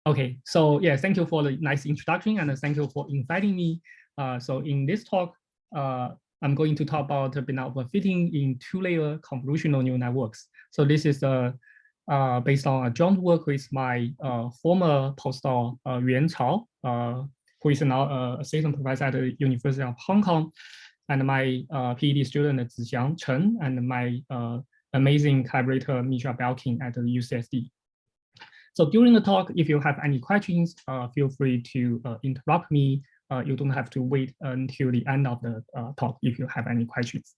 Okay, so yeah, thank you for the nice introduction and thank you for inviting me. So in this talk, I'm going to talk about benign overfitting in two-layer convolutional neural networks. So this is based on a joint work with my former postdoc Yuan Chao, who is now an assistant professor at the University of Hong Kong, and my Ph.D. student Zixiang Chen, and my amazing collaborator Misha Belkin at the UCSD. So during the talk, if you have any questions, feel free to interrupt me. You don't have to wait until the end of the talk if you have any questions.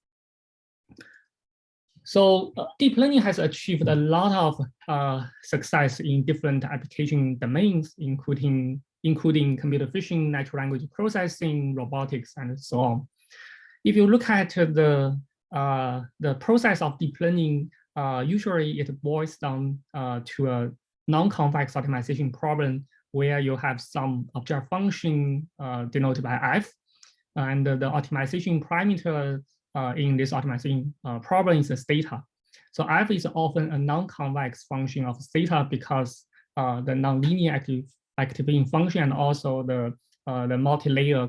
So deep learning has achieved a lot of success in different application domains, including computer vision, natural language processing, robotics, and so on. If you look at the process of deep learning, usually it boils down to a nonconvex optimization problem where you have some object function denoted by f, and the optimization parameter in this optimization problem is theta. So f is often a non-convex function of theta because the nonlinear activating function and also the multi-layer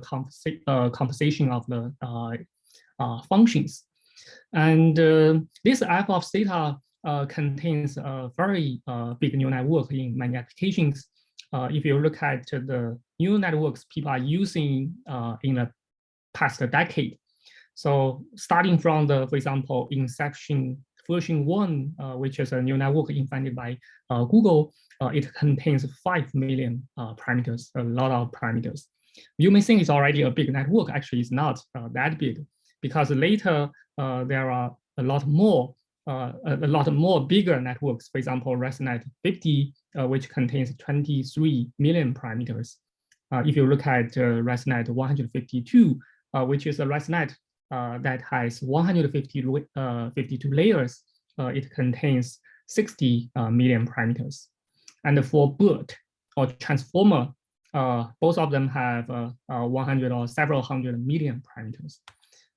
composition of the functions. And this f of theta contains a very big neural network in many applications. If you look at the neural networks people are using in the past decade, so starting from for example, Inception version 1, which is a neural network invented by Google, it contains 5 million parameters, a lot of parameters. You may think it's already a big network. Actually, it's not that big, because later there are a lot more bigger networks. For example, ResNet 50, which contains 23 million parameters. If you look at ResNet 152, which is a ResNet that has 152 layers, it contains 60 million parameters. And for BERT or transformer, both of them have 100 or several hundred million parameters.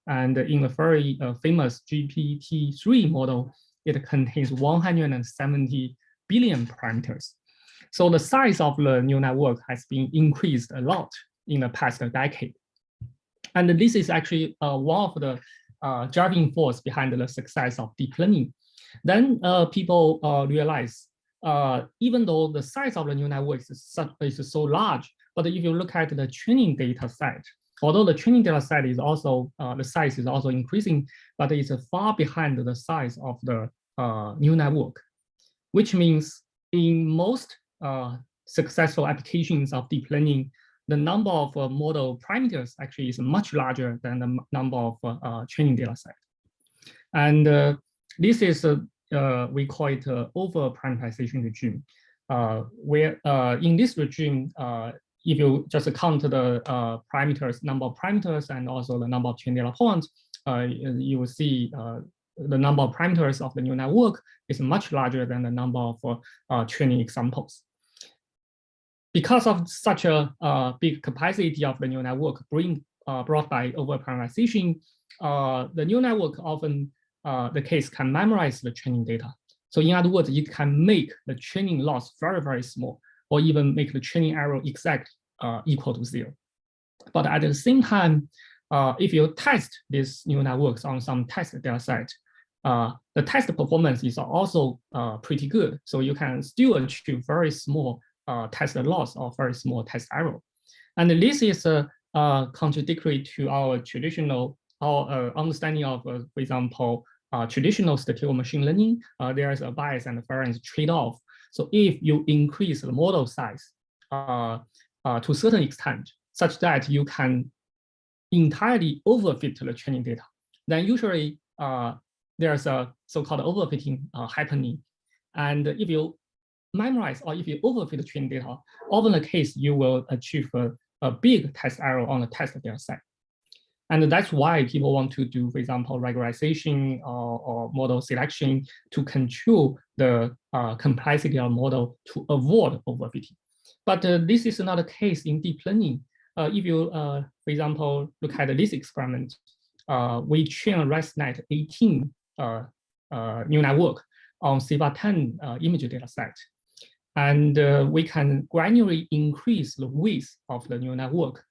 And in a very famous GPT-3 model, it contains 170 billion parameters. So the size of the neural network has been increased a lot in the past decade. And this is actually one of the driving force behind the success of deep learning. Then people realize, even though the size of the neural network is so large, but if you look at the training data set, although the training data set is also, the size is also increasing, but it's far behind the size of the neural network, which means in most successful applications of deep learning, the number of model parameters actually is much larger than the number of training data set. And this is, we call it over-parameterization regime, where in this regime, if you just count the parameters, number of parameters, and also the number of training data points, you will see the number of parameters of the neural network is much larger than the number of training examples. Because of such a big capacity of the neural network brought by over-parameterization, the neural network often, the case, can memorize the training data. So in other words, it can make the training loss very, very small, or even make the training error exact equal to 0. But at the same time, if you test these neural networks on some test data set, the test performance is also pretty good. So you can still achieve very small test loss or very small test error. And this is contradictory to our traditional understanding of, for example, traditional statistical machine learning. There is a bias and variance trade-off. So if you increase the model size to a certain extent, such that you can entirely overfit the training data, then usually there's a so-called overfitting happening. And if you memorize or if you overfit the training data, often the case you will achieve a big test error on the test data set. And that's why people want to do, for example, regularization or model selection to control the complexity of model to avoid overfitting. But this is not the case in deep learning. If you, for example, look at this experiment, we train a ResNet 18 neural network on CIVA 10 image data set. And we can gradually increase the width of the neural network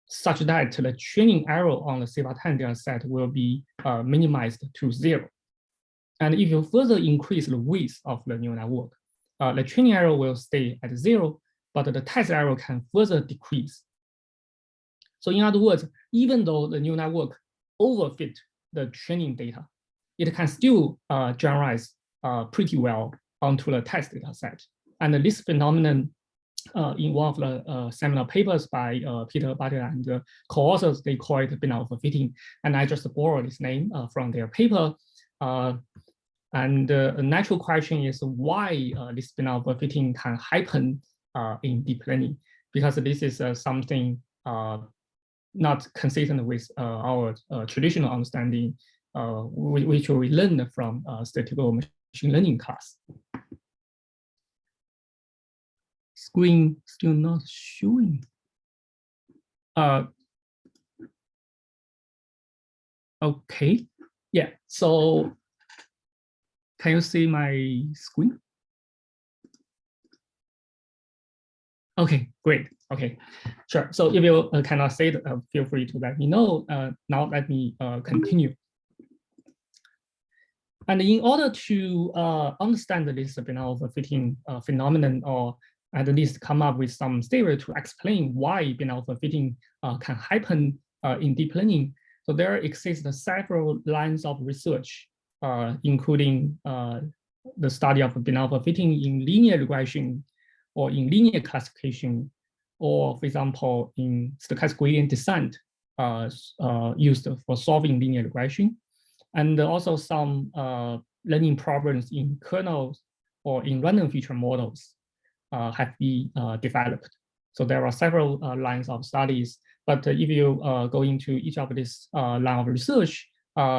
such that the training error on the CEVA-10 data set will be minimized to 0. And if you further increase the width of the neural network, the training error will stay at 0, but the test error can further decrease. So in other words, even though the neural network overfit the training data, it can still generalize pretty well onto the test data set. And this phenomenon in one of the seminal papers by Peter Bartlett and co-authors, they call it benign overfitting. And I just borrowed this name from their paper. And a natural question is why this benign overfitting can happen in deep learning, because this is something not consistent with our traditional understanding, which we learned from statistical machine learning class. Screen still not showing. Okay, yeah, so can you see my screen? Okay, great. Okay, sure. So if you cannot see it, feel free to let me know. Now let me continue. And in order to understand this benign overfitting phenomenon, or at least come up with some theory to explain why benign overfitting can happen in deep learning, so there exist several lines of research, including the study of benign overfitting in linear regression, or in linear classification, or for example, in stochastic gradient descent used for solving linear regression, and also some learning problems in kernels or in random feature models have been developed. So there are several lines of studies, but if you go into each of these line of research,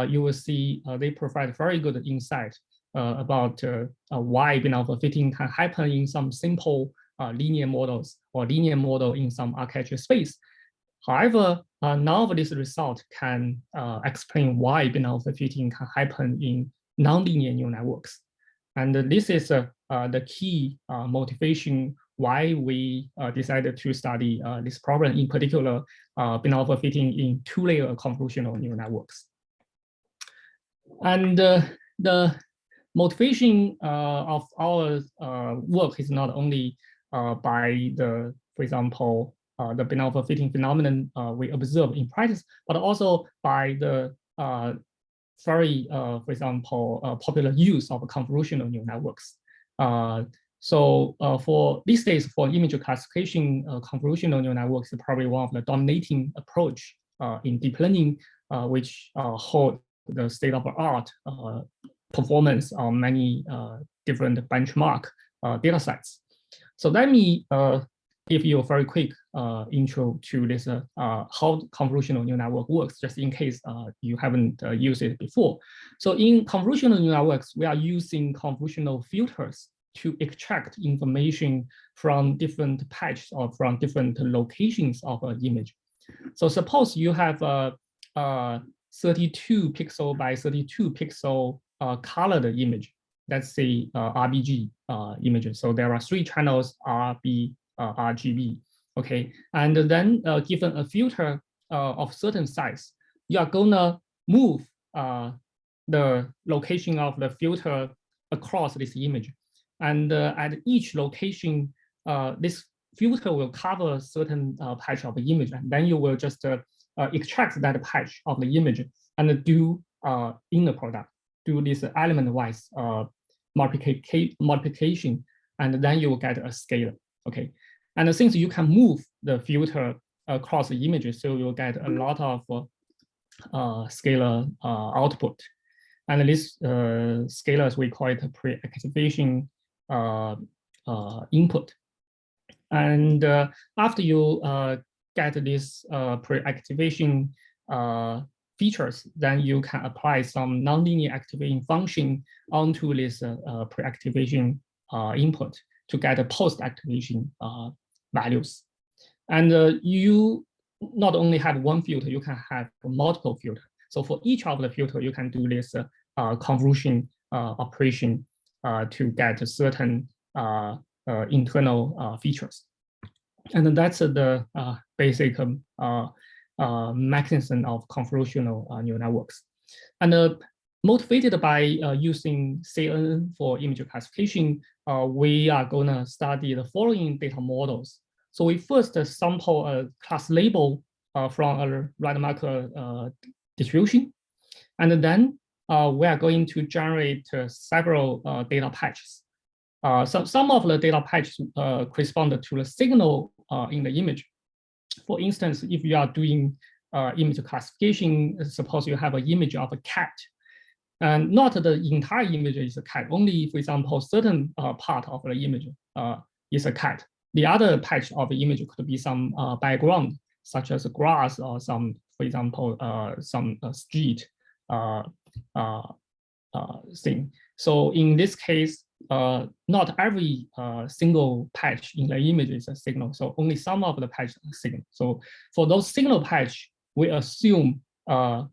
you will see they provide very good insight about why benign overfitting can happen in some simple linear models or linear model in some architecture space. However, none of this result can explain why benign overfitting can happen in nonlinear neural networks. And this is the key motivation why we decided to study this problem, in particular, benign overfitting in two-layer convolutional neural networks. And the motivation of our work is not only by the, for example, the benign overfitting phenomenon we observe in practice, but also by the very, for example, popular use of convolutional neural networks. So for these days, for image classification, convolutional neural networks is probably one of the dominating approach in deep learning, which hold the state of the art performance on many different benchmark data sets. So let me give you a very quick intro to this how convolutional neural network works, just in case you haven't used it before. So in convolutional neural networks, we are using convolutional filters to extract information from different patches or from different locations of an image. So suppose you have a 32 pixel by 32 pixel colored image. Let's say RGB images. So there are 3 channels, RGB. Okay, and then given a filter of certain size, you are gonna move the location of the filter across this image, and at each location, this filter will cover a certain patch of the image, and then you will just extract that patch of the image and do inner product, do this element-wise multiplication, and then you will get a scalar. Okay, and since you can move the filter across the images, so you'll get a lot of scalar output. And this scalars, we call it a pre-activation input. And after you get this pre-activation features, then you can apply some nonlinear activation function onto this pre-activation input to get a post-activation values. And you not only have one filter, you can have multiple filters. So for each of the filter, you can do this convolution operation to get certain internal features. And that's the basic mechanism of convolutional neural networks. And motivated by using CNN for image classification, we are going to study the following data models. So we first sample a class label from a random marker distribution. And then we are going to generate several data patches. Some of the data patches correspond to the signal in the image. For instance, if you are doing image classification, suppose you have an image of a cat, and not the entire image is a cat, only, for example, certain part of the image is a cat. The other patch of the image could be some background, such as grass or some, for example, some street thing. So in this case, not every single patch in the image is a signal. So only some of the patches are signal. So for those signal patch, we assume the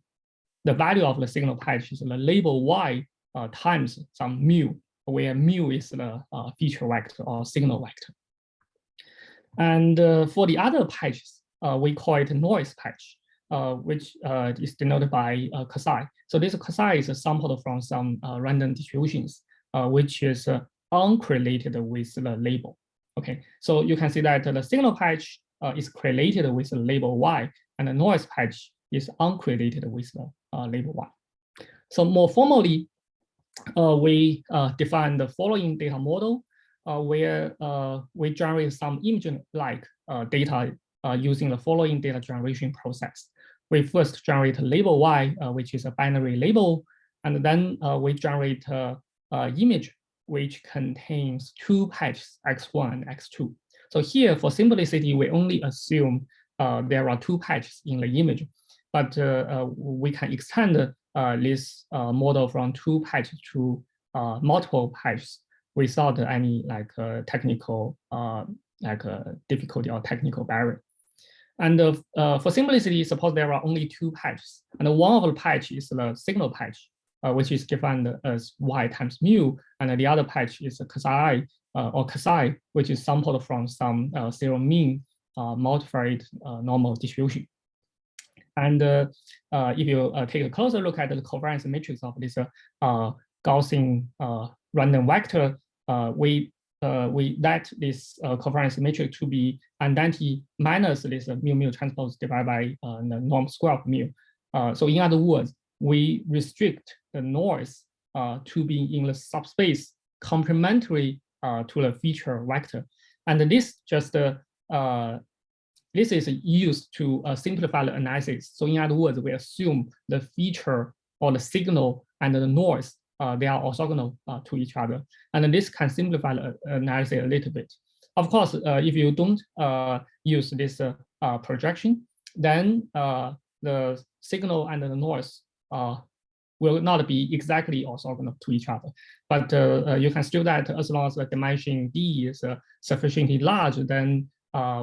value of the signal patch is the label y times some mu, where mu is the feature vector or signal vector. And for the other patches, we call it noise patch, which is denoted by Kasai. So this Kasai is sampled from some random distributions, which is uncorrelated with the label. Okay, so you can see that the signal patch is correlated with the label y, and the noise patch is uncorrelated with the label y. So more formally, we define the following data model, where we generate some image-like data using the following data generation process. We first generate label y, which is a binary label, and then we generate image which contains two patches, x1 and x2. So here, for simplicity, we only assume there are two patches in the image, but we can extend this model from two patches to multiple patches without any technical difficulty or technical barrier. And for simplicity, suppose there are only two patches, and one of the patch is the signal patch, which is defined as y times mu, and the other patch is Kasai or Kasai, which is sampled from some zero mean multivariate normal distribution. And if you take a closer look at the covariance matrix of this Gaussian random vector, we let this covariance matrix to be identity minus this mu mu transpose divided by the norm square of mu. So in other words, we restrict the noise to be in the subspace complementary to the feature vector. And this just this is used to simplify the analysis. So in other words, we assume the feature or the signal and the noise, they are orthogonal to each other. And this can simplify the analysis a little bit. Of course, if you don't use this projection, then the signal and the noise will not be exactly orthogonal to each other. But you can still that as long as the dimension D is sufficiently large, then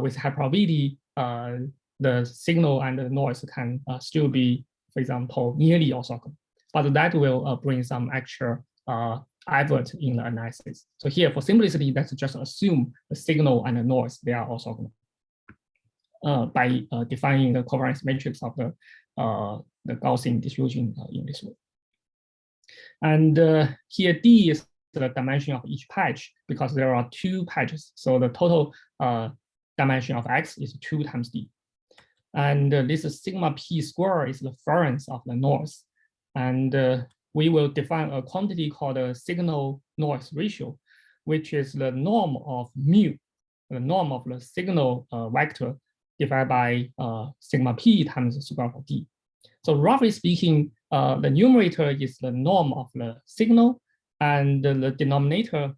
with high probability, the signal and the noise can still be, for example, nearly orthogonal. But that will bring some extra effort in the analysis. So here, for simplicity, let's just assume the signal and the noise, they are orthogonal by defining the covariance matrix of the Gaussian distribution in this way. And here D is the dimension of each patch because there are two patches. So the total dimension of X is 2 times D. And this sigma P square is the variance of the noise. And we will define a quantity called a signal noise ratio, which is the norm of mu, the norm of the signal vector divided by sigma P times the square of D. So roughly speaking, the numerator is the norm of the signal, and the denominator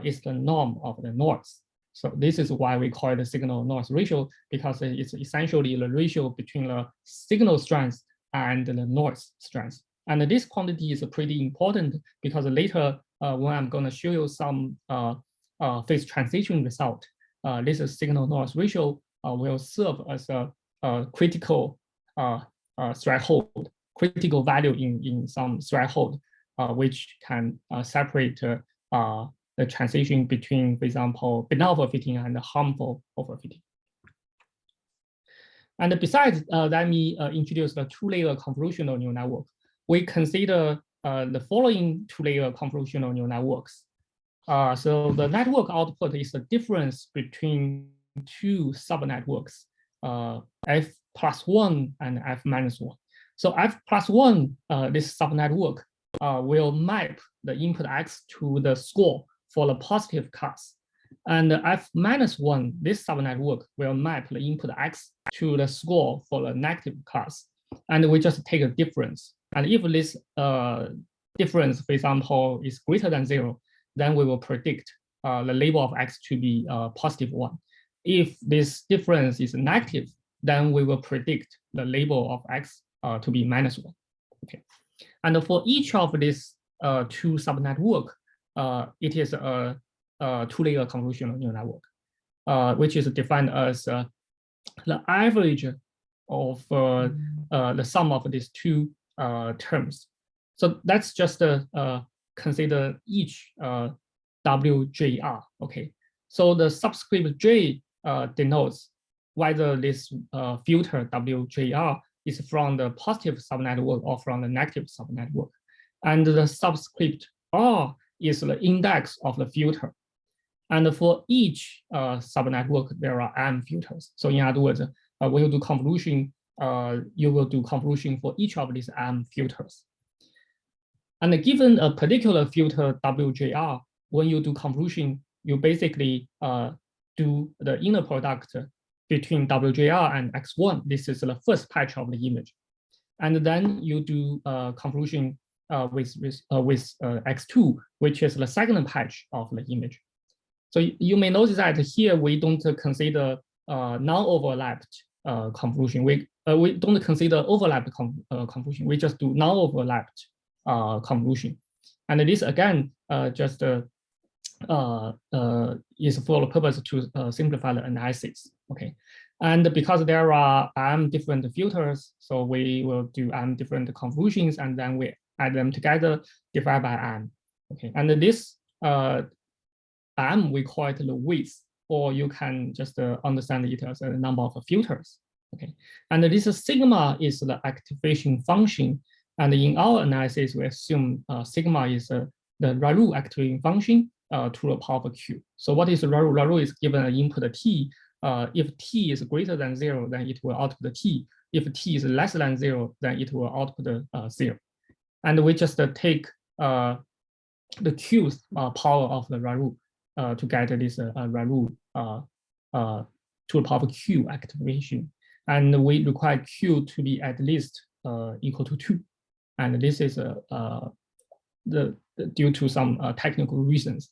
is the norm of the noise. So this is why we call it the signal noise ratio, because it's essentially the ratio between the signal strength and the noise strength. And this quantity is pretty important because later when I'm going to show you some phase transition result, this signal noise ratio will serve as a critical threshold, critical value in some threshold, which can separate the transition between, for example, benign overfitting and harmful overfitting. And besides, let me introduce the two-layer convolutional neural network. We consider the following two-layer convolutional neural networks. So the network output is the difference between two subnetworks, f+1 and f-1. So f+1, this subnetwork, will map the input x to the score for the positive class. And f-1, this subnetwork will map the input x to the score for the negative class. And we just take a difference. And if this difference, for example, is greater than 0, then we will predict the label of x to be +1. If this difference is negative, then we will predict the label of x to be -1. Okay. And for each of these two subnetwork, it is a two-layer convolutional neural network, which is defined as the average of the sum of these two terms. So let's just consider each WJR. Okay, so the subscript J denotes whether this filter WJR is from the positive subnetwork or from the negative subnetwork, and the subscript R is the index of the filter. And for each subnetwork, there are M filters. So in other words, when you do convolution, you will do convolution for each of these M filters. And given a particular filter WJR, when you do convolution, you basically do the inner product between WJR and X1. This is the first patch of the image. And then you do convolution with X2, which is the second patch of the image. So you may notice that here we don't consider non-overlapped convolution. We don't consider overlapped convolution. We just do non-overlapped convolution. And this again just is for the purpose to simplify the analysis. Okay, and because there are M different filters, so we will do M different convolutions, and then we add them together, divide by M. Okay, and this M, we call it the width, or you can just understand it as a number of filters. Okay, and this sigma is the activation function. And in our analysis, we assume sigma is the RARU activating function to the power of Q. So what is RARU? RARU is given an input T. If T is greater than 0, then it will output T. If T is less than 0, then it will output 0. And we just take the Q power of the RARU to get this RARU to the power of Q activation. And we require Q to be at least equal to 2. And this is due to some technical reasons.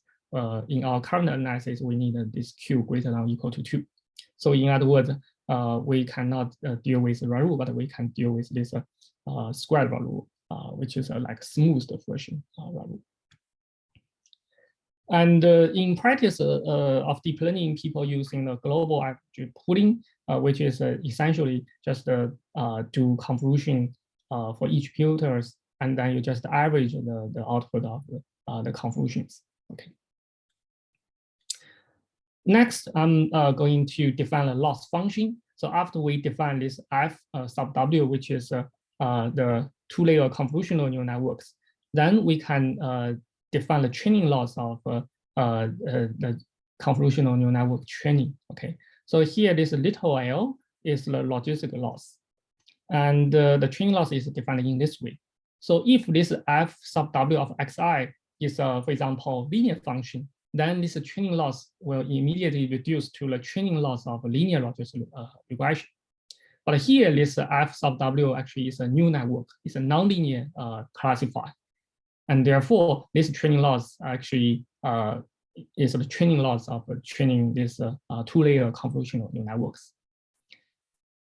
In our current analysis, we need this Q greater than or equal to 2. So in other words, we cannot deal with RARU, but we can deal with this squared RARU, which is like smoothed version of RARU. And in practice of deep learning, people using the global average pooling, which is essentially just do convolution for each filters, and then you just average the output of the convolutions. Okay. Next, I'm going to define the loss function. So after we define this F sub W, which is the two-layer convolutional neural networks, then we can define the training loss of the convolutional neural network training. Okay, so here this little l is the logistic loss, and the training loss is defined in this way. So if this F sub W of xi is, for example, linear function, then this training loss will immediately reduce to the training loss of linear logistic regression. But here, this F sub W actually is a new network. It's a nonlinear classifier. And therefore, this training loss actually is the training loss of training this two-layer convolutional neural networks.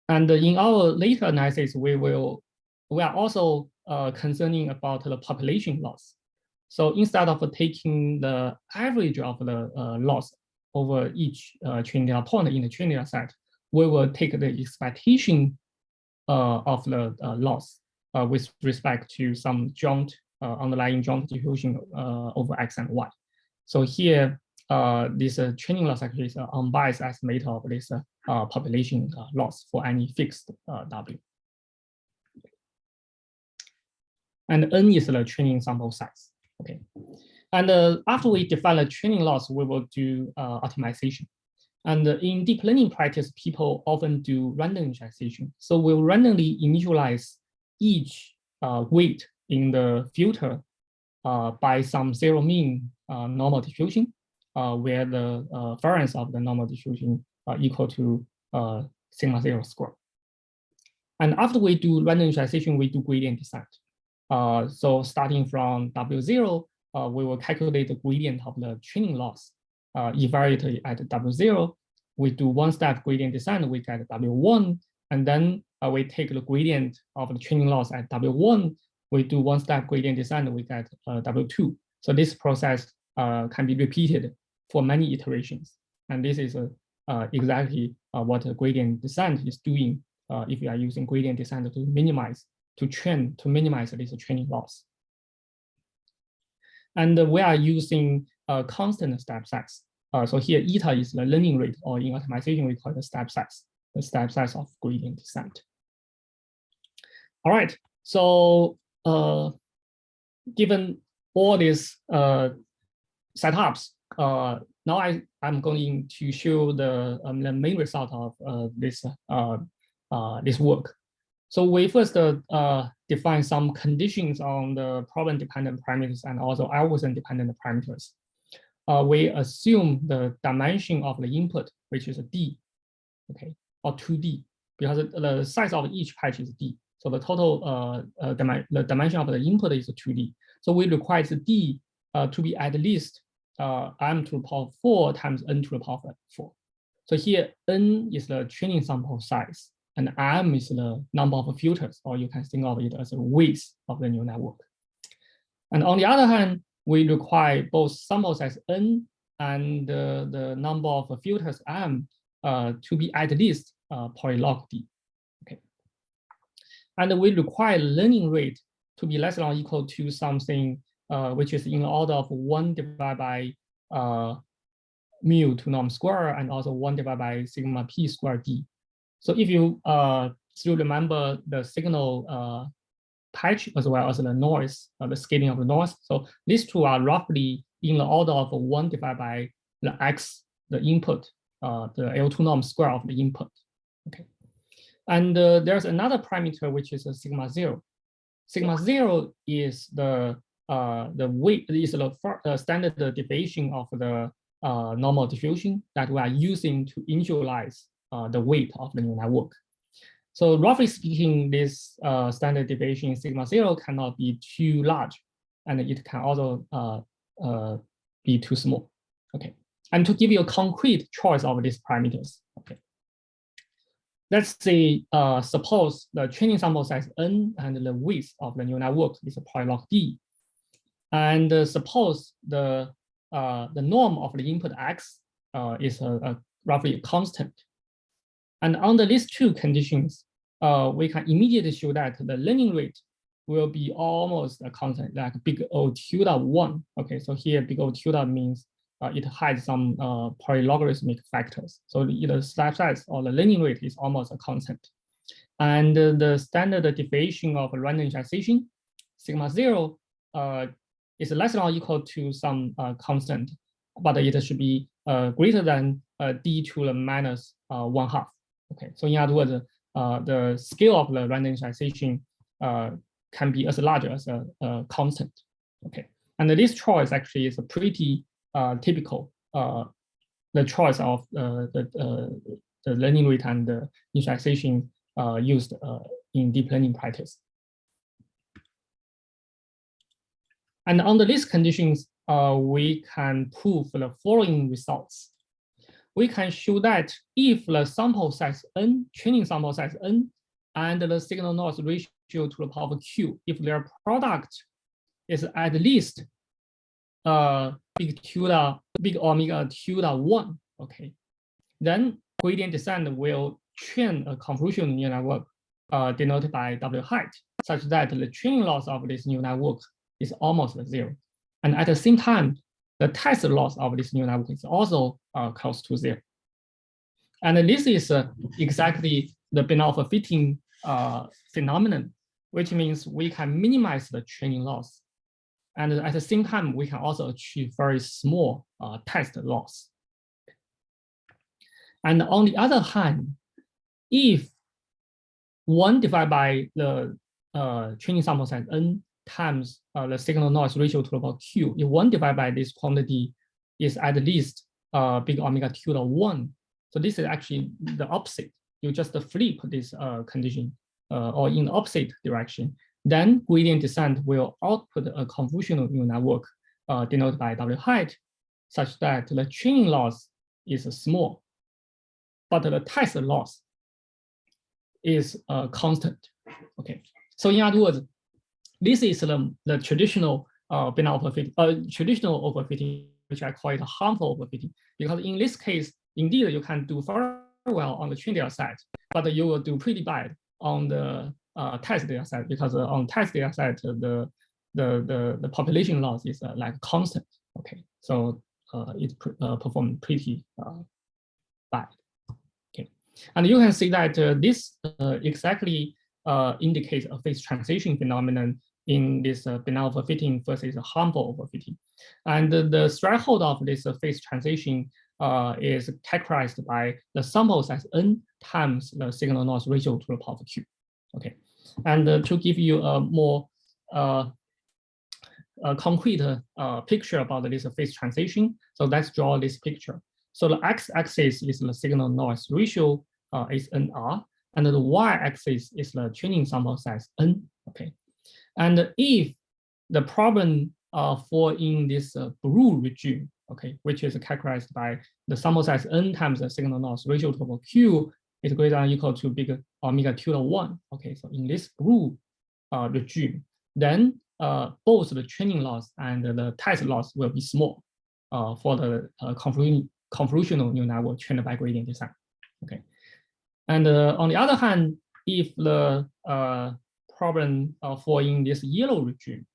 And in our later analysis, we are also concerning about the population loss. So instead of taking the average of the loss over each training data point in the training data set, we will take the expectation of the loss with respect to some joint underlying joint distribution over x and y. So here, this training loss actually is an unbiased estimate of this population loss for any fixed W. And N is the training sample size. Okay. And after we define the training loss, we will do optimization. And in deep learning practice, people often do random initialization. So we'll randomly initialize each weight in the filter by some zero mean normal distribution, where the variance of the normal distribution equal to sigma zero square. And after we do random initialization, we do gradient descent. So starting from W0, we will calculate the gradient of the training loss evaluated at W0. We do one-step gradient descent, we get W1, and then we take the gradient of the training loss at W1, we do one-step gradient descent, we get W2. So this process can be repeated for many iterations. And this is exactly what a gradient descent is doing if you are using gradient descent to minimize this training loss. And we are using constant step size. So here, eta is the learning rate, or in optimization, we call it the step size of gradient descent. All right, so given all these setups, now I'm going to show the main result of this work. So we first define some conditions on the problem-dependent parameters and also algorithm-dependent parameters. We assume the dimension of the input, which is a D, okay, or 2D, because the size of each patch is D. So the total the dimension of the input is 2D. So we require the D to be at least m to the power 4 times n to the power 4. So here n is the training sample size, and m is the number of filters, or you can think of it as the weight of the neural network. And on the other hand, we require both sample size n and the number of filters m to be at least polylog D. Okay. And we require learning rate to be less than or equal to something which is in the order of 1 divided by mu to norm square, and also 1 divided by sigma p square D. So if you still remember the signal patch as well as the noise, the scaling of the noise. So these two are roughly in the order of 1 divided by the x, the input, the L2 norm square of the input. Okay. And there's another parameter which is a sigma 0. Sigma 0 is the weight, is the standard deviation of the normal distribution that we are using to initialize the weight of the neural network. So roughly speaking, this standard deviation sigma 0 cannot be too large, and it can also be too small. Okay, and to give you a concrete choice of these parameters. Okay, let's say suppose the training sample size n and the width of the neural network is a polylog D, and suppose the norm of the input x is roughly a constant. And under these two conditions, we can immediately show that the learning rate will be almost a constant, like big O tilde 1. Okay, so here big O tilde means it has some polylogarithmic factors. So either step size or the learning rate is almost a constant. And the standard deviation of random initialization, sigma 0, is less than or equal to some constant, but it should be greater than d to the minus 1/2. Okay, so in other words, the scale of the random initialization can be as large as a constant. Okay, and this choice actually is a pretty typical, the choice of the learning rate and the initialization used in deep learning practice. And under these conditions, we can prove the following results. We can show that if the sample size n, training sample size n, and the signal noise ratio to the power of q, if their product is at least big omega tilde 1, okay, then gradient descent will train a convolutional neural network denoted by W height, such that the training loss of this neural network is almost 0. And at the same time, the test loss of this neural network is also close to 0. And this is exactly the benign overfitting phenomenon, which means we can minimize the training loss. And at the same time, we can also achieve very small test loss. And on the other hand, if 1 divided by the training sample size n times the signal noise ratio to the power q, if 1 divided by this quantity is at least big omega q to 1, so this is actually the opposite. You just flip this condition or in the opposite direction. Then gradient descent will output a convolutional neural network denoted by W height, such that the training loss is small, but the test loss is constant. Okay, so in other words, this is the traditional benign overfitting, traditional overfitting, which I call it harmful overfitting, because in this case, indeed you can do very well on the training data set, but you will do pretty bad on the test data set, because on test data set the population loss is like constant. Okay, so it performed pretty bad. Okay, and you can see that this exactly indicates a phase transition phenomenon in this benign overfitting versus harmful overfitting, and the threshold of this phase transition is characterized by the sample size n times the signal noise ratio to the power q. Okay, and to give you a more concrete picture about this phase transition, so let's draw this picture. So the x-axis is the signal noise ratio, is nr, and the y-axis is the training sample size n. Okay, and if the problem fall in this blue regime, okay, which is characterized by the sample size n times the signal noise ratio to q is greater than or equal to big omega q to 1. Okay, so in this blue regime, then both the training loss and the test loss will be small for the convolutional neural network trained by gradient descent. Okay, and on the other hand, if the problem fall in this yellow regime,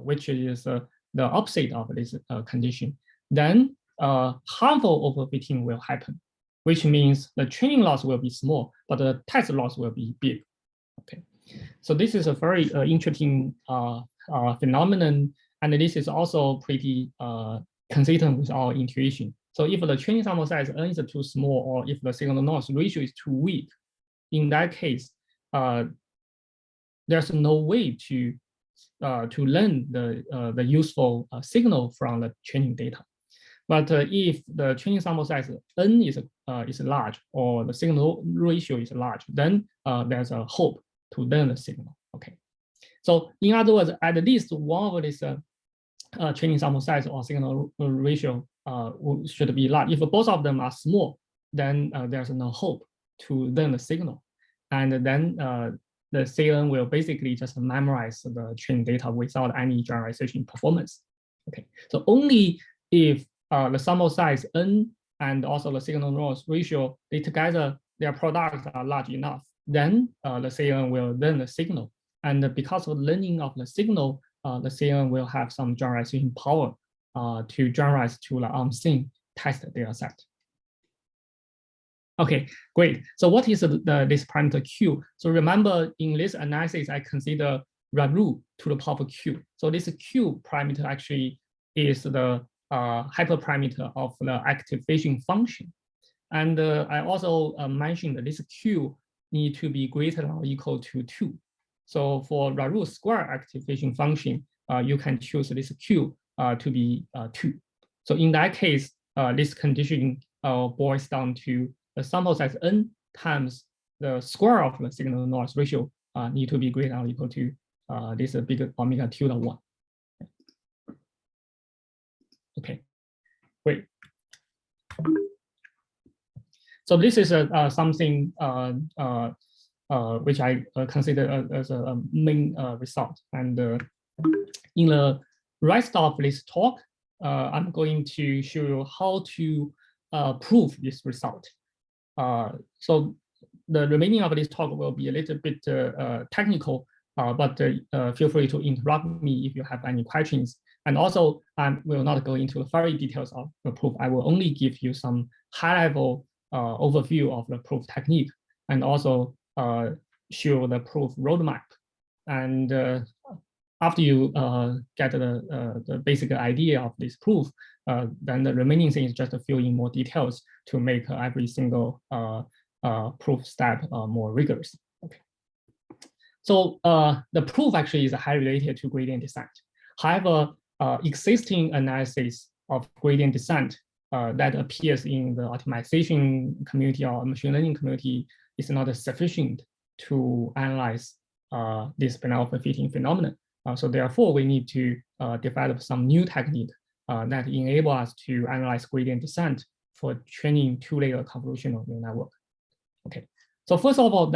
which is the opposite of this condition, then harmful overfitting will happen, which means the training loss will be small, but the test loss will be big. Okay, so this is a very interesting phenomenon, and this is also pretty consistent with our intuition. So if the training sample size n is too small, or if the signal noise ratio is too weak, in that case, there's no way to learn the useful signal from the training data. But if the training sample size n is large, or the signal ratio is large, then there's a hope to learn the signal. Okay, so in other words, at least one of these training sample size or signal ratio should be large. If both of them are small, then there's no hope to learn the signal, and then the CNN will basically just memorize the training data without any generalization performance. Okay, so only if the sample size n and also the signal noise ratio, they together, their products are large enough, then the CNN will learn the signal. And because of learning of the signal, the CNN will have some generalization power to generalize to the unseen test data set. Okay, great. So what is this parameter q? So remember, in this analysis, I consider Raru to the power q. So this q parameter actually is the hyperparameter of the activation function. And I also mentioned that this q need to be greater than or equal to 2. So for Raru square activation function, you can choose this q to be 2. So in that case, this condition boils down to the sample size n times the square of the signal noise ratio need to be greater than or equal to this big omega q to 1. Okay, great. So this is something which I consider as a main result. And in the rest of this talk, I'm going to show you how to prove this result. So the remaining of this talk will be a little bit technical, but feel free to interrupt me if you have any questions. And also, I will not go into the very details of the proof. I will only give you some high-level overview of the proof technique, and also show the proof roadmap. And after you get the basic idea of this proof, then the remaining thing is just to fill in more details to make every single proof step more rigorous. Okay. So the proof actually is highly related to gradient descent. However, existing analysis of gradient descent that appears in the optimization community or machine learning community is not sufficient to analyze this benign overfitting phenomenon. So therefore, we need to develop some new technique that enable us to analyze gradient descent for training two-layer convolutional neural network. Okay, so first of all,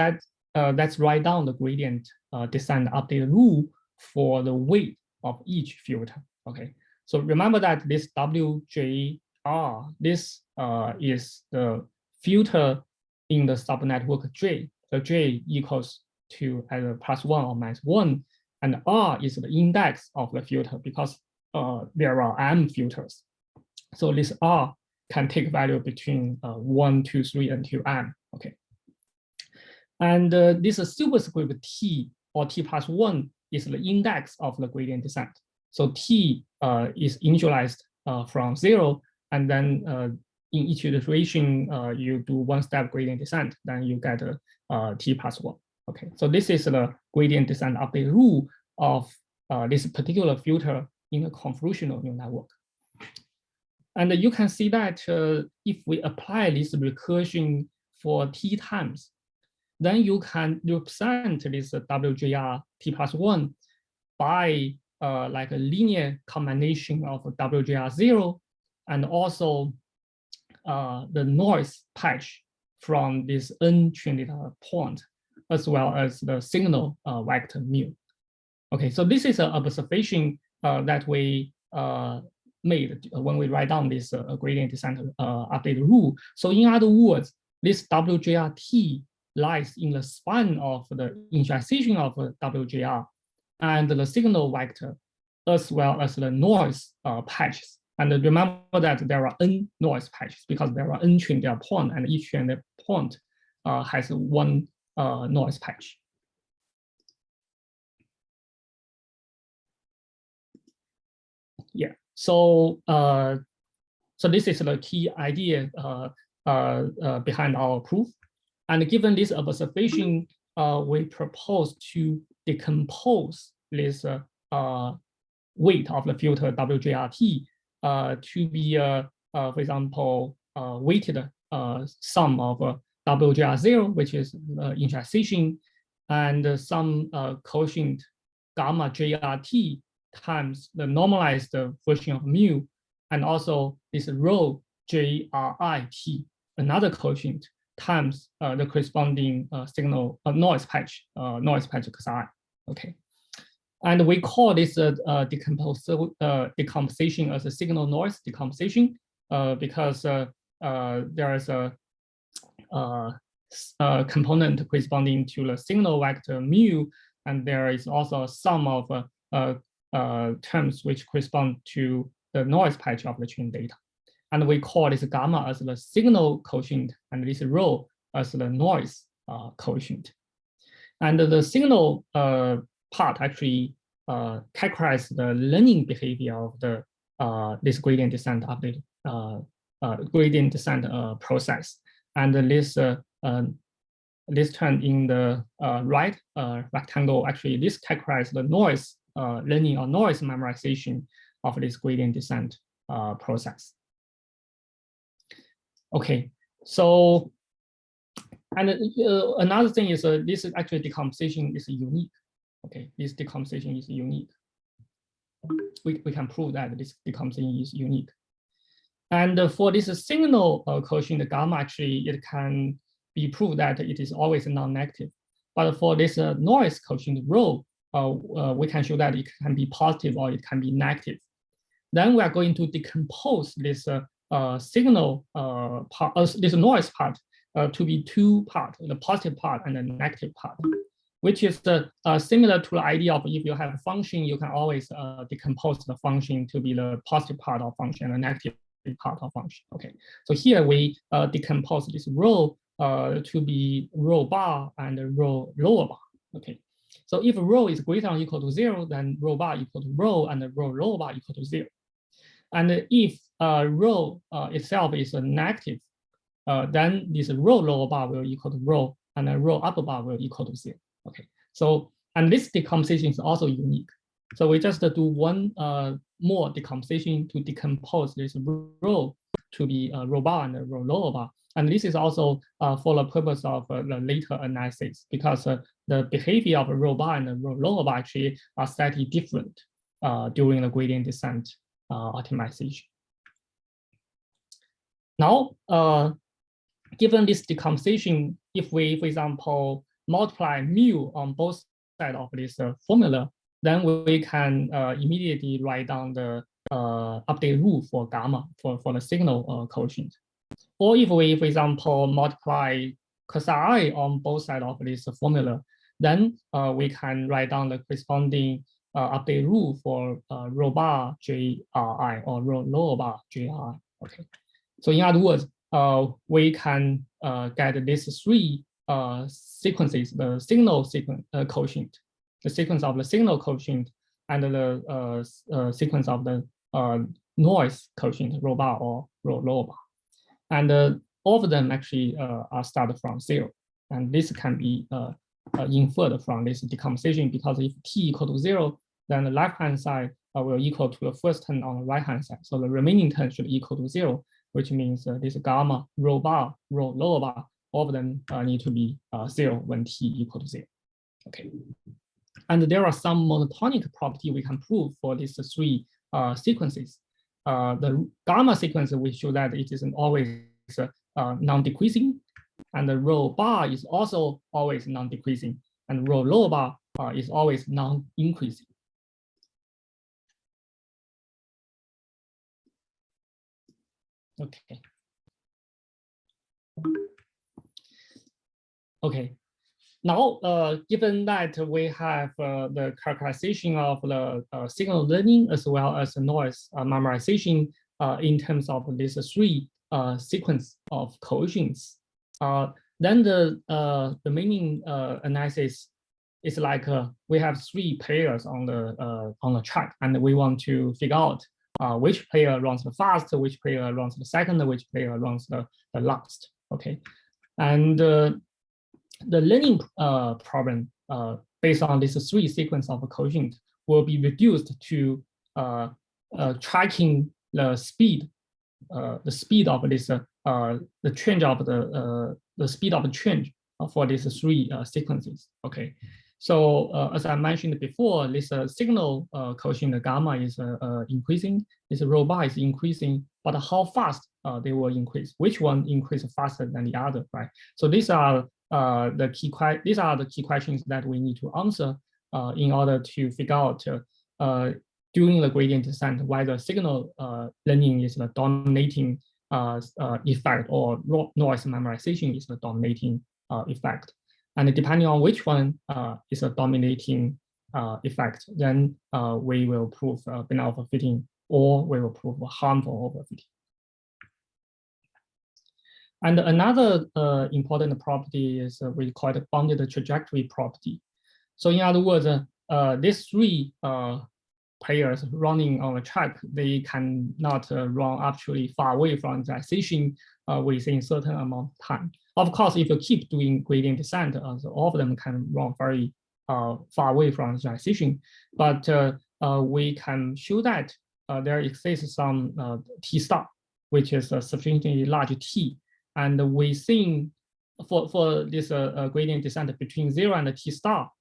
let's write down the gradient descent update rule for the weight of each filter. Okay, so remember that this WJR, this is the filter in the subnetwork J. The J equals to either +1 or -1, and R is the index of the filter because there are M filters. So this R can take value between 1, 2, 3 until M. Okay, and this superscript T or T+1 is the index of the gradient descent. So T is initialized from 0, and then in each iteration, you do one-step gradient descent, then you get T+1. Okay, so this is the gradient descent update rule of this particular filter in a convolutional neural network. And you can see that if we apply this recursion for T times, then you can represent this WJR T+1 by like a linear combination of WJR0 and also the noise patch from this untrained point, as well as the signal vector mu. Okay, so this is an observation that we made when we write down this gradient descent update rule. So in other words, this WJRT lies in the span of the initialization of WJR and the signal vector, as well as the noise patches. And remember that there are n noise patches because there are n trained point, and each trained point has one noise patch. Yeah, so so this is the key idea behind our proof. And given this observation, we propose to decompose this weight of the filter WJRT to be, for example, weighted sum of WJR0, which is initialization, and some quotient gamma JRT times the normalized version of mu, and also this rho JRIT, another quotient, times the corresponding signal noise patch xi. Okay, and we call this decomposition as a signal noise decomposition because there is a component corresponding to the signal vector mu, and there is also a sum of terms which correspond to the noise patch of the trained data. And we call this gamma as the signal quotient and this rho as the noise quotient. And the signal part actually characterizes the learning behavior of the this gradient descent update gradient descent process. And this this term in the right rectangle, actually this characterizes the noise learning or noise memorization of this gradient descent process. Okay, so and another thing is this is actually decomposition is unique. Okay, this decomposition is unique. We can prove that this decomposition is unique. And for this signal quotient gamma, actually it can be proved that it is always non-negative. But for this noise quotient rho, we can show that it can be positive or it can be negative. Then we are going to decompose this signal part, this noise part, to be two parts, the positive part and the negative part. which is similar to the idea of if you have a function, you can always decompose the function to be the positive part of function and negative part of function. Okay, so here we decompose this rho to be rho bar and rho lower bar. Okay, so if rho is greater than or equal to 0, then rho bar equal to rho and rho lower bar equal to 0. And if rho itself is a negative, then this rho lower bar will equal to rho and the rho upper bar will equal to 0. Okay, so and this decomposition is also unique. So we just do one more decomposition to decompose this rho to be rho bar and rho lower bar. And this is also for the purpose of the later analysis, because the behavior of rho bar and rho lower bar actually are slightly different during the gradient descent optimization. Now, given this decomposition, if we, for example, multiply mu on both sides of this formula, then we can immediately write down the update rule for gamma for the signal coefficient. Or if we, for example, multiply cos I on both sides of this formula, then we can write down the corresponding update rule for rho bar JRI or rho lower bar JRI. Okay, so in other words, we can get these three sequences: the signal sequence coefficient, the sequence of the signal coefficient, and the sequence of the noise coefficient, rho bar or rho lower bar. And all of them actually are started from 0. And this can be inferred from this decomposition, because if t equal to 0, then the left-hand side will equal to the first term on the right-hand side. So the remaining term should equal to 0, which means this gamma, rho bar, rho lower bar, all of them need to be 0 when t equal to 0. Okay. And there are some monotonic property we can prove for these three sequences. The gamma sequence, we show that it is always non-decreasing, and the rho bar is also always non-decreasing, and rho lower bar is always non-increasing. Okay. Okay. Now, given that we have the characterization of the signal learning as well as the noise memorization in terms of these three sequence of coefficients, then the remaining analysis is like we have three players on the track, and we want to figure out which player runs the fast, which player runs the second, which player runs the last. Okay, and the learning problem based on this three sequence of coefficient will be reduced to tracking the speed of this the change of the speed of change for these three sequences. Okay, so as I mentioned before, this signal coefficient gamma is increasing, this rho bar is increasing, but how fast they will increase? Which one increase faster than the other, right? So these are the key questions that we need to answer in order to figure out during the gradient descent whether signal learning is the dominating effect or noise memorization is the dominating effect. And depending on which one is a dominating effect, then we will prove benign overfitting or we will prove harmful overfitting. And another important property is we call it bounded trajectory property. So in other words, these three players running on the track, they cannot run actually far away from the station within a certain amount of time. Of course, if you keep doing gradient descent, so all of them can run very far away from the station. But we can show that there exists some T star, which is a sufficiently large T. And we think for this gradient descent between 0 and T star,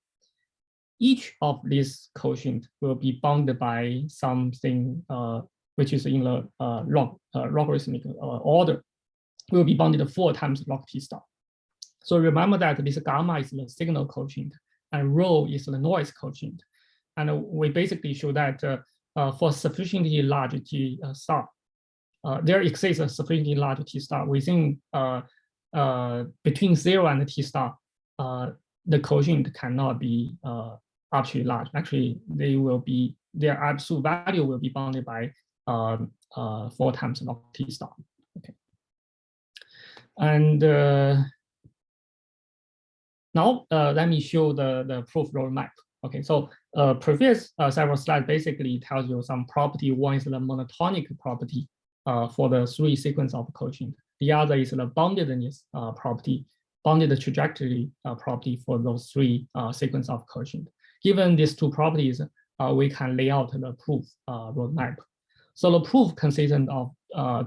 each of these coefficients will be bounded by something which is in the logarithmic order, will be bounded 4 times log T star. So remember that this gamma is the signal coefficient and rho is the noise coefficient. And we basically show that for sufficiently large T star, there exists a sufficiently large T star within between 0 and T star. the quotient cannot be arbitrarily large. Actually, their absolute value will be bounded by 4 times log t star. Okay. And now let me show the proof roadmap. Okay, so previous several slides basically tells you some property. One is the monotonic property for the 3 sequence of quotient. The other is the boundedness property, bounded trajectory property for those 3 sequence of quotient. Given these 2 properties, we can lay out the proof roadmap. So the proof consists of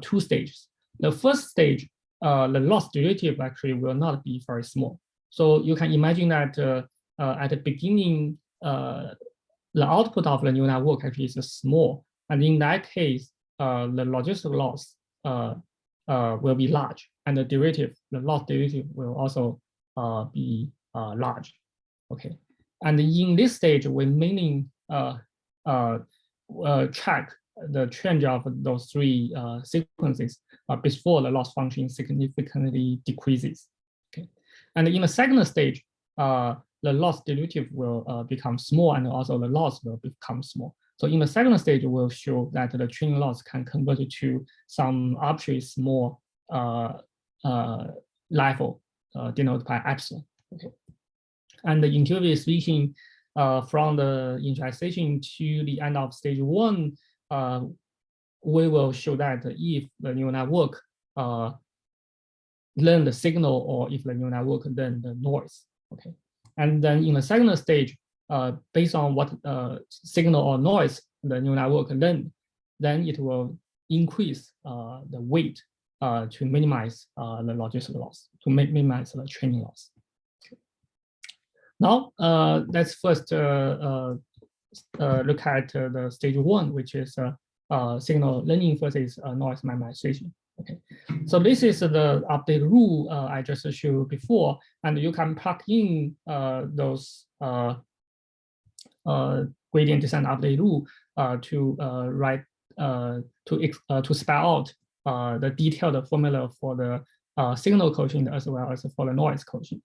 2 stages. The first stage, the loss derivative actually will not be very small. So you can imagine that at the beginning, the output of the neural network actually is small. And in that case, the logistic loss will be large. And the loss derivative will also be large. Okay. And in this stage, we mainly track the change of those 3 sequences before the loss function significantly decreases. Okay. And in the second stage, the loss derivative will become small, and also the loss will become small. So in the second stage, we'll show that the training loss can convert to some arbitrary small level denoted by epsilon. Okay. And intuitively speaking, from the initialization to the end of stage 1, we will show that if the neural network learn the signal, or if the neural network learn the noise. Okay. And then in the second stage, based on what signal or noise the neural network learned, then it will increase the weight to minimize the logistic loss, to minimize the training loss. Okay. Now, let's first look at the stage 1, which is signal learning versus noise memorization. Okay, so this is the update rule I just showed before, and you can plug in those gradient descent update rule to write to spell out the detailed formula for the signal quotient as well as for the noise quotient.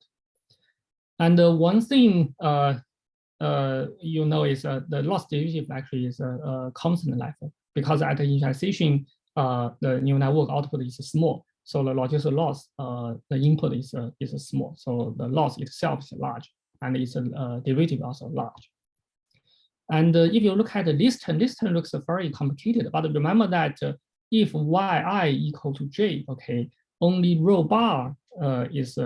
And one thing you know is the loss derivative actually is a constant level, because at the initialization, the neural network output is small, so the logistic loss, the input is small, so the loss itself is large, and its derivative also large. And if you look at this term looks very complicated, but remember that if yi equal to j, okay, only rho bar is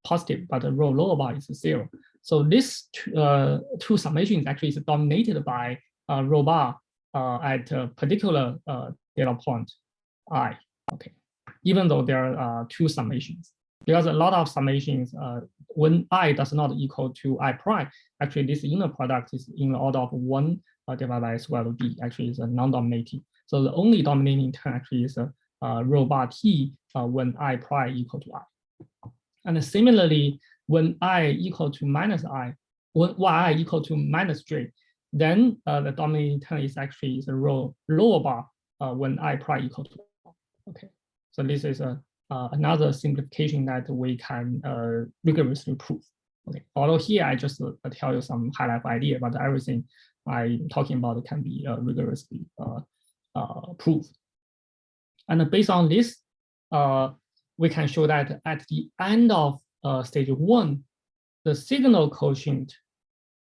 positive, but the rho lower bar is 0. So this 2 summations actually is dominated by rho bar at a particular data point I. Okay, even though there are 2 summations, because a lot of summations, when I does not equal to I prime, actually this inner product is in the order of 1 divided by square root b. Actually, is a non-dominating. So the only dominating term actually is rho bar t when I prime equal to I. And similarly, when I equal to minus I, when yi equal to minus j, then the dominating term is actually the rho lower bar when I prime equal to I. Okay, so this is another simplification that we can rigorously prove. Okay, although here I just tell you some high level idea, but everything I'm talking about can be rigorously proved. And based on this, we can show that at the end of stage 1, the signal quotient,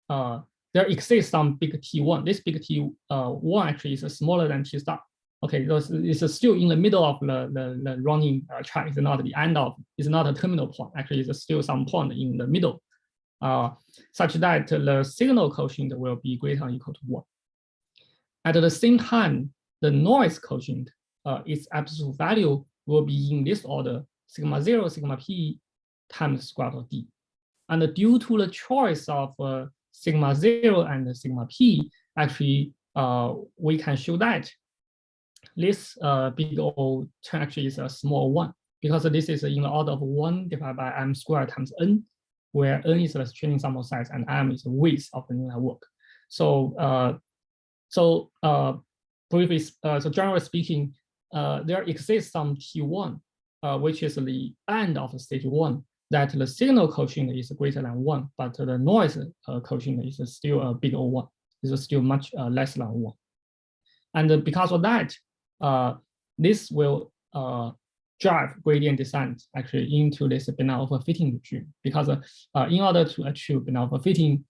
there exists some big T1. This big T1 actually is smaller than T star. Okay, it's still in the middle of the running track. It's not the end of, it's not a terminal point. Actually, it's still some point in the middle, such that the signal quotient will be greater than or equal to 1. At the same time, the noise quotient, its absolute value will be in this order: sigma 0, sigma p times square root of d. And due to the choice of sigma 0 and sigma p, actually, we can show that this big O term actually is a small 1, because this is in the order of 1 divided by m squared times n, where n is the training sample size and m is the width of the neural network. So, briefly, so generally speaking, there exists some T1, which is the end of stage 1. that the signal coefficient is greater than 1, but the noise coefficient is still a big O1, is still much less than 1. And because of that, this will drive gradient descent actually into this benign overfitting regime, because in order to achieve benign overfitting,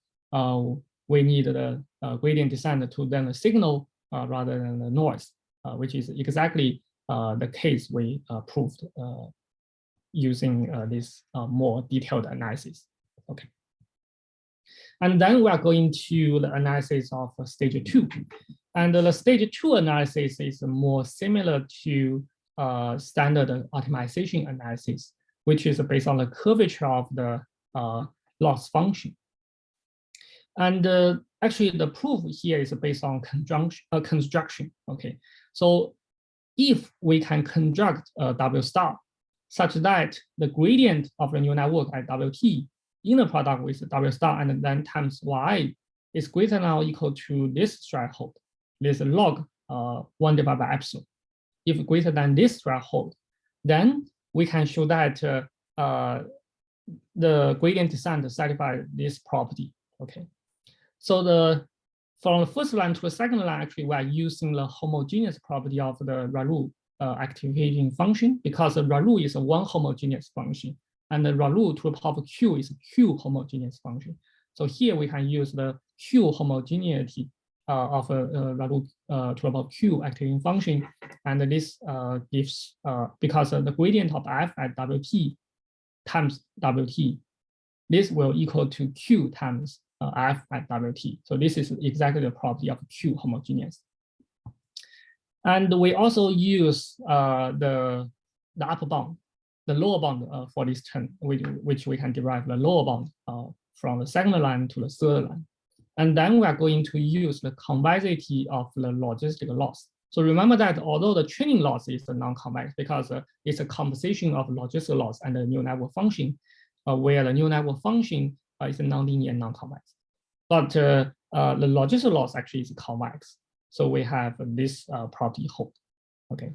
we need the gradient descent to then the signal rather than the noise, which is exactly the case we proved using this more detailed analysis. Okay. And then we are going to the analysis of stage 2. And the stage 2 analysis is more similar to standard optimization analysis, which is based on the curvature of the loss function. And actually, the proof here is based on construction. Okay, so if we can construct a W star such that the gradient of the neural network at WT in the product with W star and then times Y is greater than or equal to this threshold, this log 1 divided by epsilon. If greater than this threshold, then we can show that the gradient descent satisfies this property. Okay, so from the first line to the second line, actually, we are using the homogeneous property of the ReLU activating function, because the ReLU is a one homogeneous function, and the ReLU to the power of Q is a Q homogeneous function. So here we can use the Q homogeneity of a ReLU to the power of Q activating function, and this gives, because the gradient of F at WT times WT, this will equal to Q times F at WT. So this is exactly the property of Q homogeneous. And we also use the upper bound, the lower bound for this term, which we can derive the lower bound from the second line to the third line. And then we are going to use the convexity of the logistic loss. So remember that although the training loss is a non-convex, because it's a composition of logistic loss and the neural network function, where the neural network function is a nonlinear and non-convex. But the logistic loss actually is convex. So we have this property hold. Okay.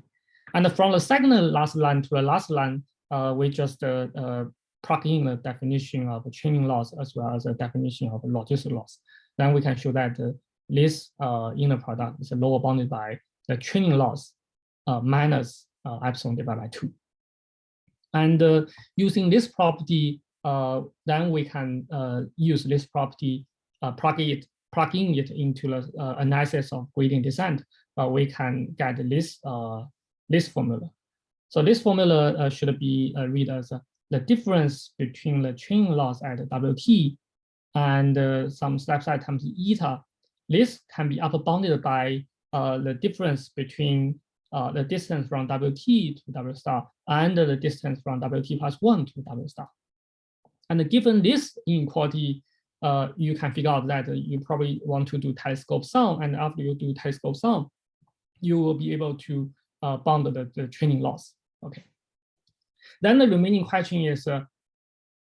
And from the second last line to the last line, we just plug in the definition of training loss as well as the definition of logistic loss. Then we can show that this inner product is lower bounded by the training loss minus epsilon divided by 2. And using this property, then we can use this property, plugging it into the analysis of gradient descent. We can get this this formula. So this formula should be read as the difference between the training loss at WT and some step size times eta. This can be upper bounded by the difference between the distance from WT to W star and the distance from WT plus 1 to W star. And given this inequality, you can figure out that you probably want to do telescope sum, and after you do telescope sum, you will be able to bound the training loss. Okay. Then the remaining question is,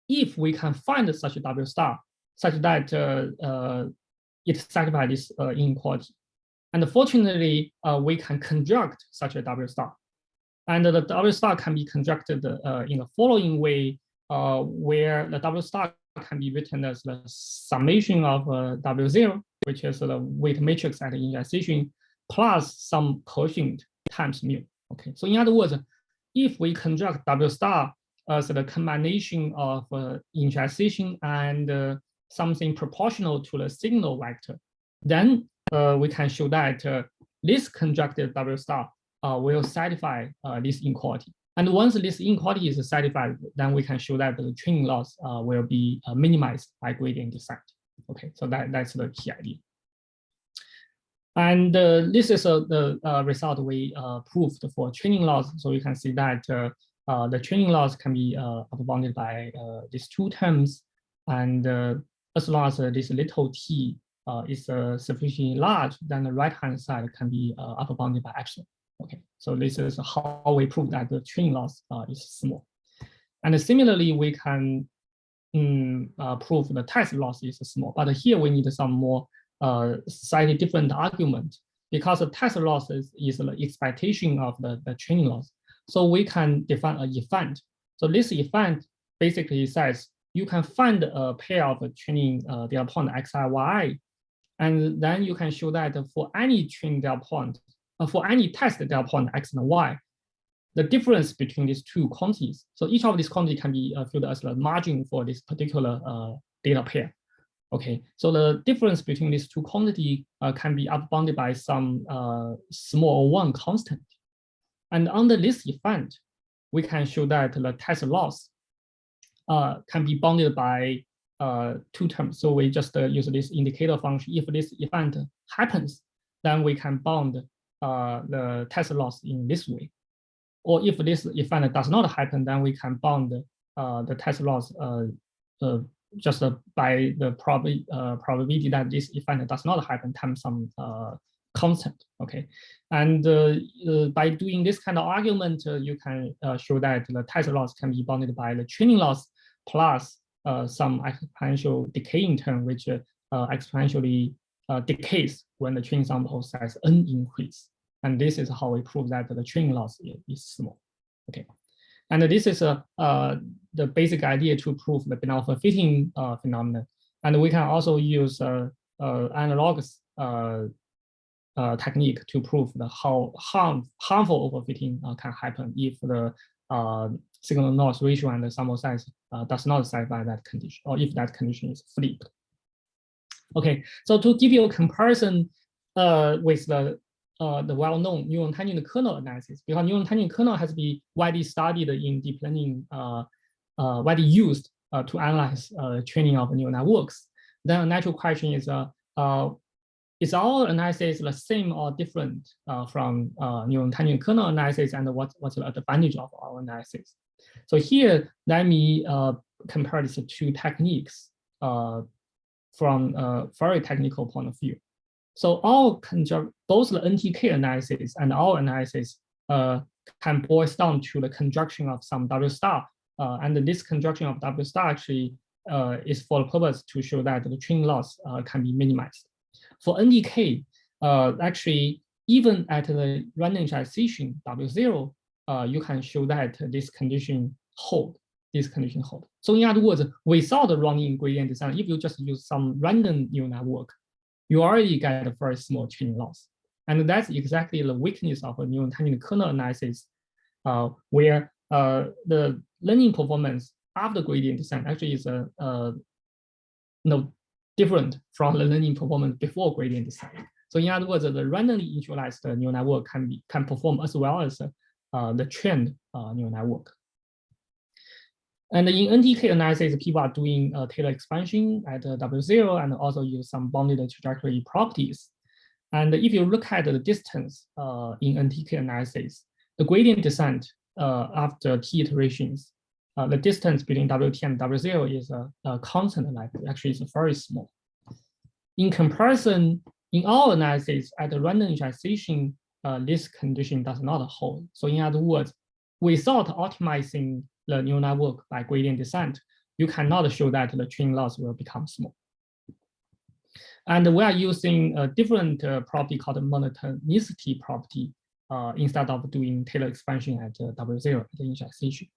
if we can find such a W star such that it satisfies this inequality. And fortunately, we can construct such a W star. And the W star can be constructed in the following way, where the W star can be written as the summation of W0, which is the weight matrix at initialization, plus some quotient times mu. Okay, so in other words, if we construct W star as the combination of initialization and something proportional to the signal vector, then we can show that this constructed W star will satisfy this inequality. And once this inequality is satisfied, then we can show that the training loss will be minimized by gradient descent. Okay, so that's the key idea. And this is the result we proved for training loss. So you can see that the training loss can be upbounded by these two terms. And as long as this little t is sufficiently large, then the right-hand side can be upbounded by epsilon. Okay, so this is how we prove that the training loss is small. And similarly, we can prove the test loss is small. But here we need some more slightly different argument, because the test loss is the expectation of the training loss. So we can define an event. So this event basically says you can find a pair of training data point xi, y, and then you can show that for any training data point, for any test data point x and y, the difference between these two quantities. So each of these quantities can be filled as the margin for this particular data pair. Okay, so the difference between these two quantities can be upbounded by some small one constant. And under this event, we can show that the test loss can be bounded by two terms. So we just use this indicator function. If this event happens, then we can bound the test loss in this way. Or if this event does not happen, then we can bound the test loss just by the probability that this event does not happen times some constant. Okay, and by doing this kind of argument, you can show that the test loss can be bounded by the training loss plus some exponential decaying term, which exponentially decays when the training sample size n increase. And this is how we prove that the training loss is small. Okay, and this is the basic idea to prove the benign overfitting phenomenon. And we can also use analogous technique to prove how harmful overfitting can happen if the signal noise ratio and the sample size does not satisfy that condition, or if that condition is flipped. Okay, so to give you a comparison with the well-known neural tangent kernel analysis, because neural tangent kernel has been widely studied in deep learning, widely used to analyze training of neural networks. Then a natural question is our analysis the same or different from neural tangent kernel analysis, and what's the advantage of our analysis? So here, let me compare these two techniques from a very technical point of view. So both the NTK analysis and our analysis can boil down to the conjunction of some W star. And this conjunction of W star actually is for the purpose to show that the training loss can be minimized. For NTK, actually, even at the random initialization W0, you can show that this condition hold. So in other words, without the running gradient descent, if you just use some random neural network, you already get a very small training loss. And that's exactly the weakness of a neural tangent kernel analysis, where the learning performance after gradient descent actually is different from the learning performance before gradient descent. So in other words, the randomly initialized neural network can perform as well as the trained neural network. And in NTK analysis, people are doing Taylor expansion at W0 and also use some bounded trajectory properties. And if you look at the distance in NTK analysis, the gradient descent after T iterations, the distance between WT and W0 is a constant, like actually it's very small. In comparison, in our analysis at the random initialization, this condition does not hold. So in other words, without optimizing the neural network by gradient descent, you cannot show that the training loss will become small. And we are using a different property called monotonicity property instead of doing Taylor expansion at W0 at the initialization.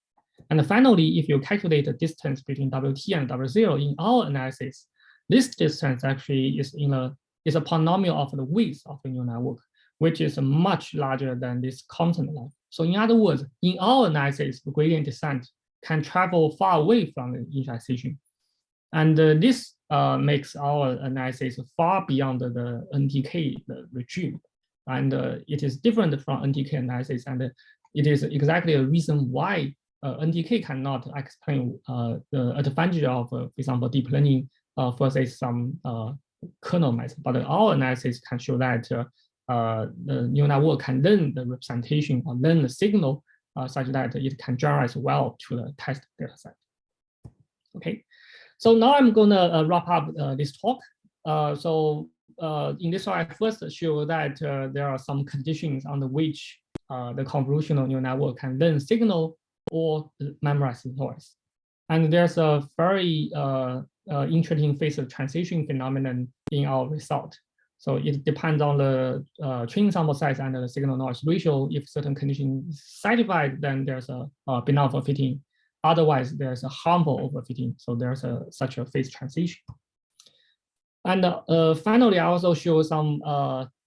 And finally, if you calculate the distance between WT and W0 in our analysis, this distance actually is a polynomial of the width of the neural network, which is much larger than this constant length. So in other words, in our analysis, the gradient descent can travel far away from the initialization. And this makes our analysis far beyond the NTK regime. And it is different from NTK analysis. And it is exactly a reason why NTK cannot explain the advantage of, for example, deep learning versus some kernel method. But our analysis can show that the neural network can learn the representation or learn the signal such that it can generalize well to the test data set. Okay, so now I'm gonna wrap up this talk. In this slide, I first show that there are some conditions under which the convolutional neural network can learn signal or memorize noise. And there's a very interesting phase of transition phenomenon in our result. So it depends on the training sample size and the signal noise ratio. If certain condition is satisfied, then there's a benign overfitting otherwise, there's a harmful overfitting. So there's such a phase transition. And finally, I also show some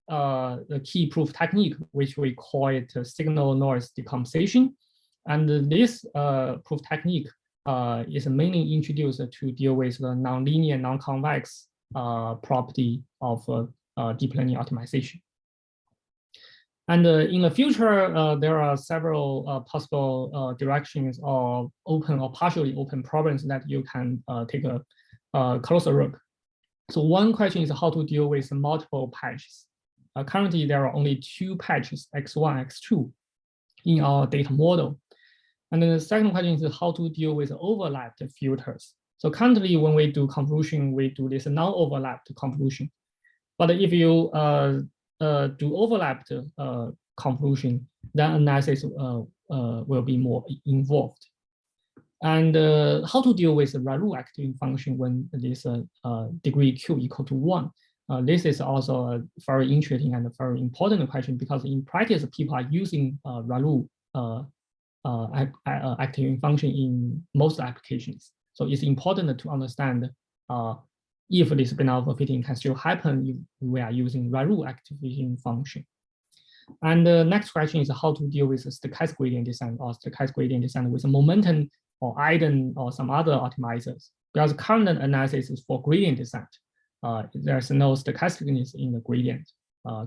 the key proof technique, which we call it signal noise decomposition. And this proof technique is mainly introduced to deal with the nonlinear, non-convex property of deep learning optimization. And in the future, there are several possible directions of open or partially open problems that you can take a closer look. So one question is how to deal with multiple patches. Currently, there are only 2 patches, X1, X2, in our data model. And then the second question is how to deal with overlapped filters. So currently, when we do convolution, we do this non-overlapped convolution. But if you do overlapped convolution, then analysis will be more involved. And how to deal with the Raoult activation function when this degree Q equal to 1. This is also a very interesting and a very important question because in practice, people are using Raoult activation function in most applications. So it's important to understand if this benign overfitting can still happen if we are using Raoult activation function. And the next question is how to deal with stochastic gradient descent or stochastic gradient descent with a momentum or eigen or some other optimizers. Because current analysis is for gradient descent. There's no stochasticness in the gradient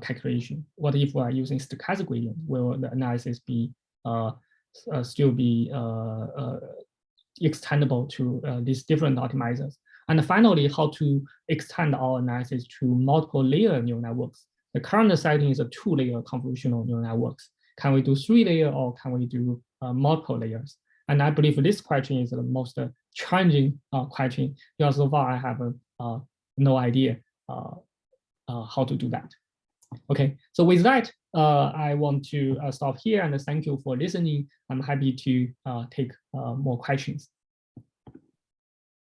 calculation. What if we are using stochastic gradient? Will the analysis be still be extendable to these different optimizers? And finally, how to extend our analysis to multiple layer neural networks. The current setting is a 2-layer convolutional neural networks. Can we do 3-layer or can we do multiple layers? And I believe this question is the most challenging question because so far I have no idea how to do that. Okay, so with that, I want to stop here and thank you for listening. I'm happy to take more questions.